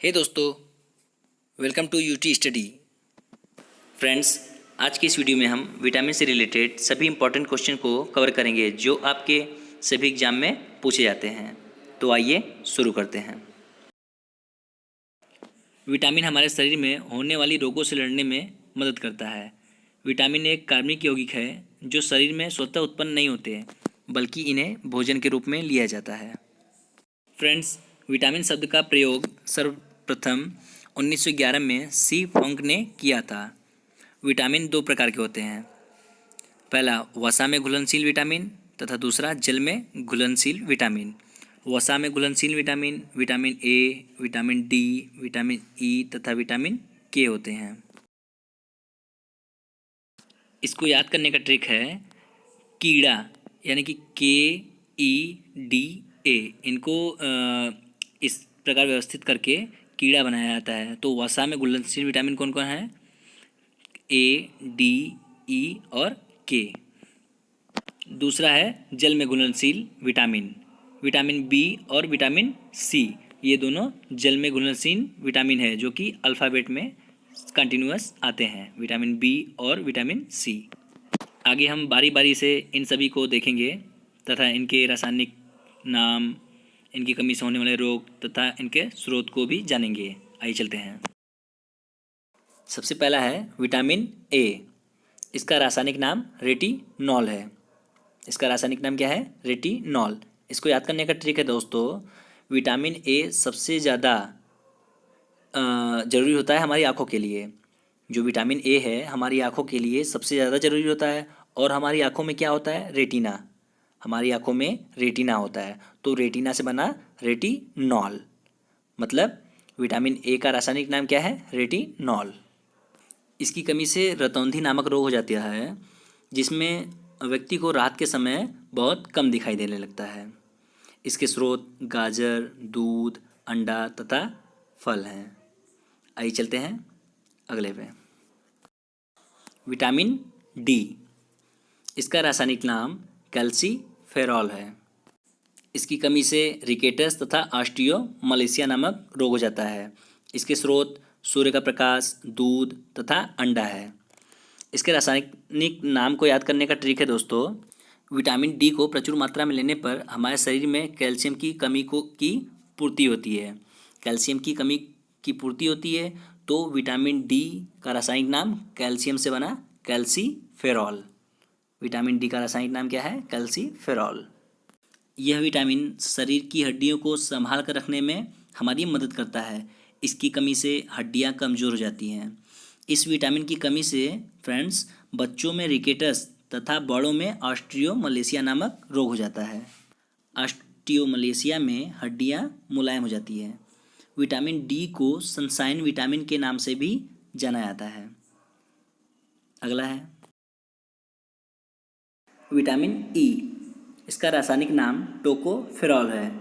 हे दोस्तों, welcome to UT study. Friends, आज की इस वीडियो में हम विटामिन से रिलेटेड सभी इंपॉर्टेंट क्वेश्चन को कवर करेंगे जो आपके सभी एग्जाम में पूछे जाते हैं। तो आइए शुरू करते हैं। विटामिन हमारे शरीर में होने वाली रोगों से लड़ने में मदद करता है। विटामिन एक कार्बनिक यौगिक है जो शरीर में स्वतः उत्पन्न नहीं होते, बल्कि इन्हें भोजन के रूप में लिया जाता है। फ्रेंड्स, विटामिन शब्द का प्रयोग सर्वप्रथम 1911 में सी फंक ने किया था। विटामिन दो प्रकार के होते हैं, पहला वसा में घुलनशील विटामिन तथा दूसरा जल में घुलनशील विटामिन। वसा में घुलनशील vitamin vitamin A, vitamin D, vitamin E तथा विटामिन के होते हैं। इसको याद करने का ट्रिक है कीड़ा, यानी कि KEDA, इनको इस प्रकार व्यवस्थित करके कीड़ा बनाया जाता है। तो वसा में घुलनशील विटामिन कौन कौन है? A, D, E और K। दूसरा है जल में घुलनशील विटामिन, विटामिन B और विटामिन C। ये दोनों जल में घुलनशील विटामिन है जो कि अल्फ़ाबेट में कंटिन्यूअस आते हैं, विटामिन B और विटामिन C। आगे हम बारी बारी से इन सभी को देखेंगे तथा इनके रासायनिक नाम, इनकी कमी से होने वाले रोग तथा इनके स्रोत को भी जानेंगे। आइए चलते हैं। सबसे पहला है विटामिन ए। इसका रासायनिक नाम रेटिनॉल है। इसका रासायनिक नाम क्या है? रेटिनॉल। इसको याद करने का ट्रिक है दोस्तों, विटामिन ए सबसे ज़्यादा ज़रूरी होता है हमारी आँखों के लिए। जो विटामिन ए है हमारी आँखों के लिए सबसे ज़्यादा ज़रूरी होता है। और हमारी आँखों में क्या होता है? रेटिना। हमारी आँखों में रेटिना होता है, तो रेटिना से बना रेटिनॉल। मतलब विटामिन ए का रासायनिक नाम क्या है? रेटिनॉल। इसकी कमी से रतौंधी नामक रोग हो जाता है, जिसमें व्यक्ति को रात के समय बहुत कम दिखाई देने लगता है। इसके स्रोत गाजर, दूध, अंडा तथा फल हैं। आइए चलते हैं अगले पे। Vitamin D. इसका रासायनिक नाम कैल्सीफेरॉल है। इसकी कमी से रिकेटस तथा ऑस्टियोमलेशिया नामक रोग हो जाता है। इसके स्रोत सूर्य का प्रकाश, दूध तथा अंडा है। इसके रासायनिक नाम को याद करने का ट्रिक है दोस्तों, विटामिन डी को प्रचुर मात्रा में लेने पर हमारे शरीर में कैल्शियम की कमी की पूर्ति होती है। कैल्शियम की कमी की पूर्ति होती है, तो विटामिन डी का रासायनिक नाम कैल्शियम से बना कैल्सीफेरॉल। विटामिन डी का रासायनिक नाम क्या है? कैल्सीफेरॉल। यह विटामिन शरीर की हड्डियों को संभाल कर रखने में हमारी मदद करता है। इसकी कमी से हड्डियां कमज़ोर हो जाती हैं। इस विटामिन की कमी से फ्रेंड्स बच्चों में रिकेटस तथा बड़ों में ऑस्टियोमलेशिया नामक रोग हो जाता है। ऑस्टियोमलेशिया में हड्डियां मुलायम हो जाती है। विटामिन डी को सनशाइन विटामिन के नाम से भी जाना जाता है। अगला है विटामिन ई। इसका रासायनिक नाम टोकोफेरॉल है।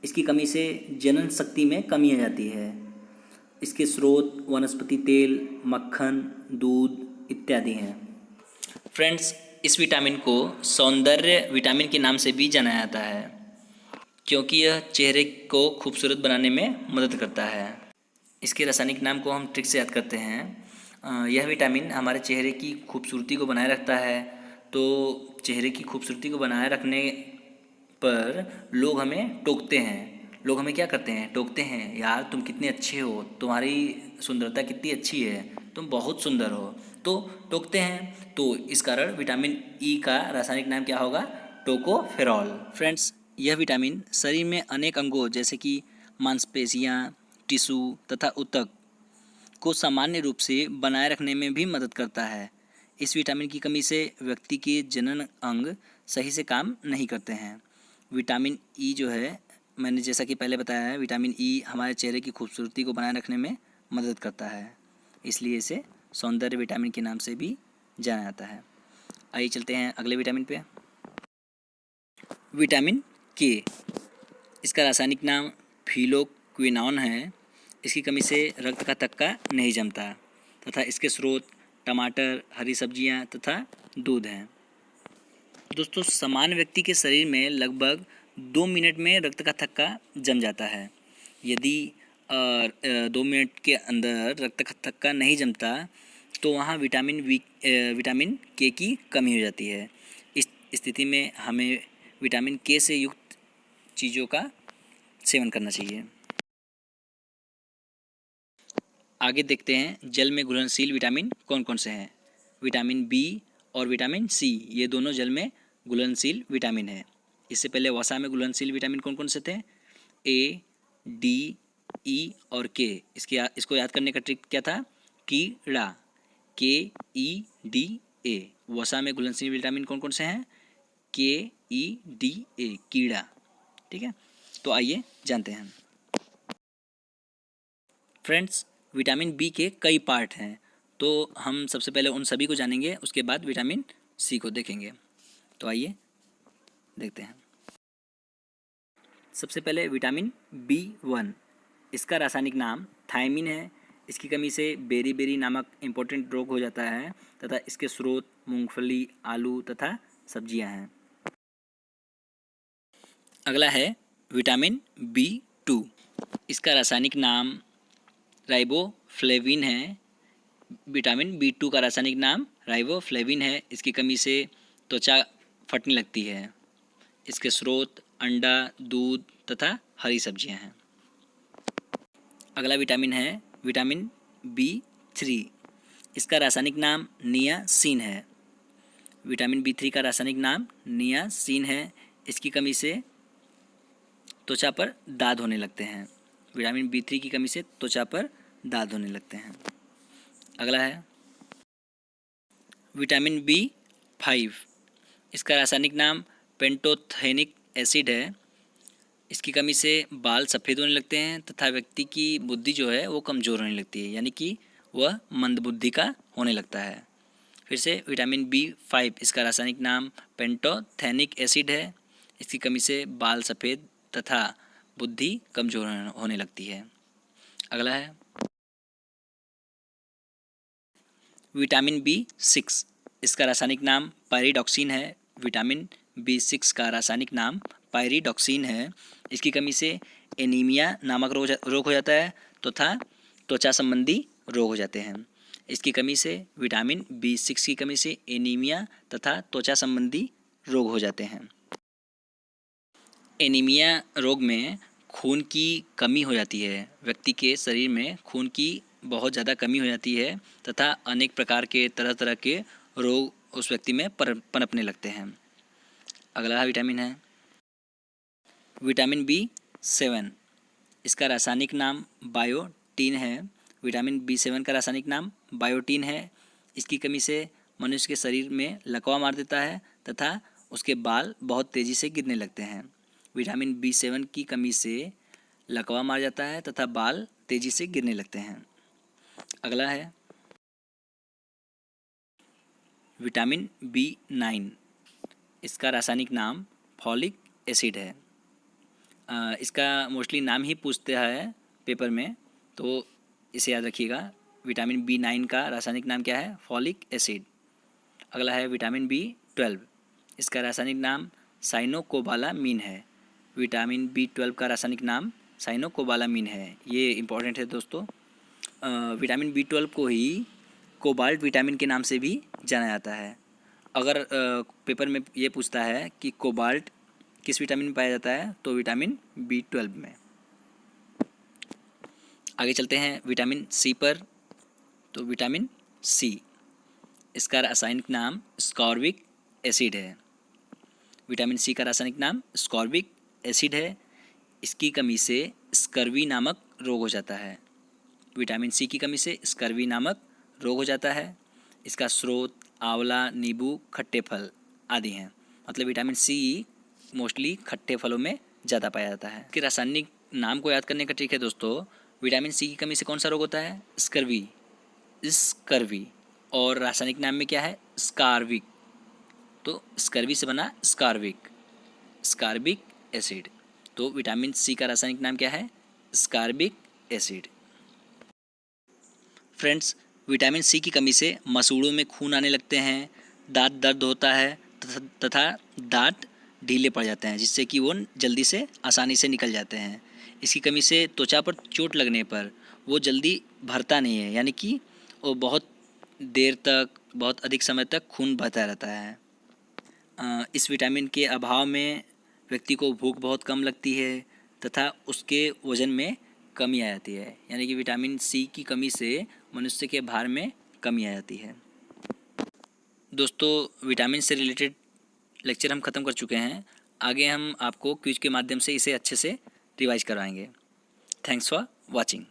इसकी कमी से जनन शक्ति में कमी आ जाती है। इसके स्रोत वनस्पति तेल, मक्खन, दूध इत्यादि हैं। फ्रेंड्स, इस विटामिन को सौंदर्य विटामिन के नाम से भी जाना जाता है, क्योंकि यह चेहरे को खूबसूरत बनाने में मदद करता है। इसके रासायनिक नाम को हम ट्रिक से याद करते हैं। यह विटामिन हमारे चेहरे की खूबसूरती को बनाए रखता है। तो चेहरे की खूबसूरती को बनाए रखने पर लोग हमें टोकते हैं। लोग हमें क्या करते हैं? टोकते हैं, यार तुम कितने अच्छे हो, तुम्हारी सुंदरता कितनी अच्छी है, तुम बहुत सुंदर हो, तो टोकते हैं। तो इस कारण विटामिन ई का रासायनिक नाम क्या होगा? टोकोफेरॉल। फ्रेंड्स, यह विटामिन शरीर में अनेक अंगों जैसे कि मांसपेशियाँ, टिश्यू तथा ऊतक को सामान्य रूप से बनाए रखने में भी मदद करता है। इस विटामिन की कमी से व्यक्ति के जनन अंग सही से काम नहीं करते हैं। विटामिन ई जो है, मैंने जैसा कि पहले बताया है, विटामिन ई हमारे चेहरे की खूबसूरती को बनाए रखने में मदद करता है, इसलिए इसे सौंदर्य विटामिन के नाम से भी जाना जाता है। आइए चलते हैं अगले विटामिन पे। विटामिन के। इसका रासायनिक नाम फिलोक्विनोन है। इसकी कमी से रक्त का थक्का नहीं जमता तथा इसके स्रोत टमाटर, हरी सब्जियां तथा दूध हैं। दोस्तों, सामान्य व्यक्ति के शरीर में लगभग 2 मिनट में रक्त का थक्का जम जाता है। यदि और 2 मिनट के अंदर रक्त थक्का नहीं जमता तो वहाँ विटामिन के की कमी हो जाती है। इस स्थिति में हमें विटामिन के से युक्त चीज़ों का सेवन करना चाहिए। आगे देखते हैं जल में घुलनशील विटामिन कौन कौन से हैं। विटामिन बी और विटामिन सी, ये दोनों जल में घुलनशील विटामिन है। इससे पहले वसा में घुलनशील विटामिन कौन कौन से थे? ए, डी, ई और के। इसको याद करने का ट्रिक क्या था? कीड़ा, KEDA। वसा में घुलनशील विटामिन कौन कौन से हैं? KEDA, कीड़ा। ठीक है, तो आइए जानते हैं। फ्रेंड्स, विटामिन बी के कई पार्ट हैं, तो हम सबसे पहले उन सभी को जानेंगे, उसके बाद विटामिन सी को देखेंगे। तो आइए देखते हैं। सबसे पहले विटामिन B1, इसका रासायनिक नाम थायमिन है। इसकी कमी से बेरी नामक इम्पोर्टेंट रोग हो जाता है तथा इसके स्रोत मूंगफली, आलू तथा सब्जियां हैं। अगला है विटामिन B2, इसका रासायनिक नाम राइबोफ्लेविन है। विटामिन B2 का रासायनिक नाम राइबोफ्लेविन है। इसकी कमी से त्वचा फटने लगती है। इसके स्रोत अंडा, दूध तथा हरी सब्जियां हैं। अगला विटामिन है विटामिन B3, इसका रासायनिक नाम नियासिन है। विटामिन B3 का रासायनिक नाम नियासिन है। इसकी कमी से त्वचा पर दाद होने लगते हैं। विटामिन B3 की कमी से त्वचा पर दाद होने लगते हैं। अगला है विटामिन B5, इसका रासायनिक नाम पेंटोथेनिक एसिड है। इसकी कमी से बाल सफ़ेद होने लगते हैं तथा व्यक्ति की बुद्धि जो है वो कमज़ोर होने लगती है, यानी कि वह मंदबुद्धि का होने लगता है। फिर से विटामिन B5, इसका रासायनिक नाम पेंटोथेनिक एसिड है। इसकी कमी से बाल सफ़ेद तथा बुद्धि कमज़ोर होने लगती है। अगला है विटामिन B6, इसका रासायनिक नाम पायरिडॉक्सिन है। विटामिन B6 का रासायनिक नाम पायरिडॉक्सिन है। इसकी कमी से एनीमिया नामक रोग हो जाता है तथा त्वचा संबंधी रोग हो जाते हैं। इसकी कमी से विटामिन B6 की कमी से एनीमिया तथा त्वचा संबंधी रोग हो जाते हैं। एनीमिया रोग में खून की कमी हो जाती है। व्यक्ति के शरीर में खून की बहुत ज़्यादा कमी हो जाती है तथा अनेक प्रकार के तरह तरह के रोग उस व्यक्ति में पनपने लगते हैं। अगला विटामिन है विटामिन B7, इसका रासायनिक नाम बायोटीन है। विटामिन B7 का रासायनिक नाम बायोटीन है। इसकी कमी से मनुष्य के शरीर में लकवा मार देता है तथा उसके बाल बहुत तेज़ी से गिरने लगते हैं। विटामिन B7 की कमी से लकवा मार जाता है तथा बाल तेज़ी से गिरने लगते हैं। अगला है विटामिन B9, इसका रासायनिक नाम फॉलिक एसिड है। इसका मोस्टली नाम ही पूछते हैं पेपर में, तो इसे याद रखिएगा। विटामिन B9 का रासायनिक नाम क्या है? Folic acid. अगला है विटामिन B12, इसका रासायनिक नाम साइनोकोबालामीन है। विटामिन B12 का रासायनिक नाम साइनोकोबालामीन है। ये इम्पॉर्टेंट है दोस्तों। विटामिन B12 को ही कोबाल्ट विटामिन के नाम से भी जाना जाता है। अगर पेपर में ये पूछता है कि कोबाल्ट किस विटामिन में पाया जाता है, तो विटामिन B12 में। आगे चलते हैं विटामिन सी पर। तो विटामिन सी, इसका रासायनिक नाम स्कॉर्बिक एसिड है। विटामिन सी का रासायनिक नाम स्कॉर्बिक एसिड है। इसकी कमी से स्कर्वी नामक रोग हो जाता है। विटामिन सी की कमी से स्कर्वी नामक रोग हो जाता है। इसका स्रोत आंवला, नींबू, खट्टे फल आदि हैं। मतलब विटामिन सी मोस्टली खट्टे फलों में ज़्यादा पाया जाता है। इसके रासायनिक नाम को याद करने का ट्रिक है दोस्तों। विटामिन सी की कमी से कौन सा रोग होता है? स्कर्वी। और रासायनिक नाम में क्या है? स्कारविक। तो स्कर्वी से बना स्कारबिक एसिड। तो विटामिन सी का रासायनिक नाम क्या है? स्कारबिक एसिड। फ्रेंड्स, विटामिन सी की कमी से मसूड़ों में खून आने लगते हैं, दांत दर्द होता है तथा दांत ढीले पड़ जाते हैं, जिससे कि वो जल्दी से आसानी से निकल जाते हैं। इसकी कमी से त्वचा पर चोट लगने पर वो जल्दी भरता नहीं है, यानी कि वो बहुत देर तक, बहुत अधिक समय तक खून बहता रहता है। इस विटामिन के अभाव में व्यक्ति को भूख बहुत कम लगती है तथा उसके वज़न में कमी आ जाती है, यानी कि विटामिन सी की कमी से मनुष्य के भार में कमी आ जाती है। दोस्तों, विटामिन से रिलेटेड लेक्चर हम ख़त्म कर चुके हैं। आगे हम आपको क्विज के माध्यम से इसे अच्छे से रिवाइज करवाएंगे। Thanks for watching.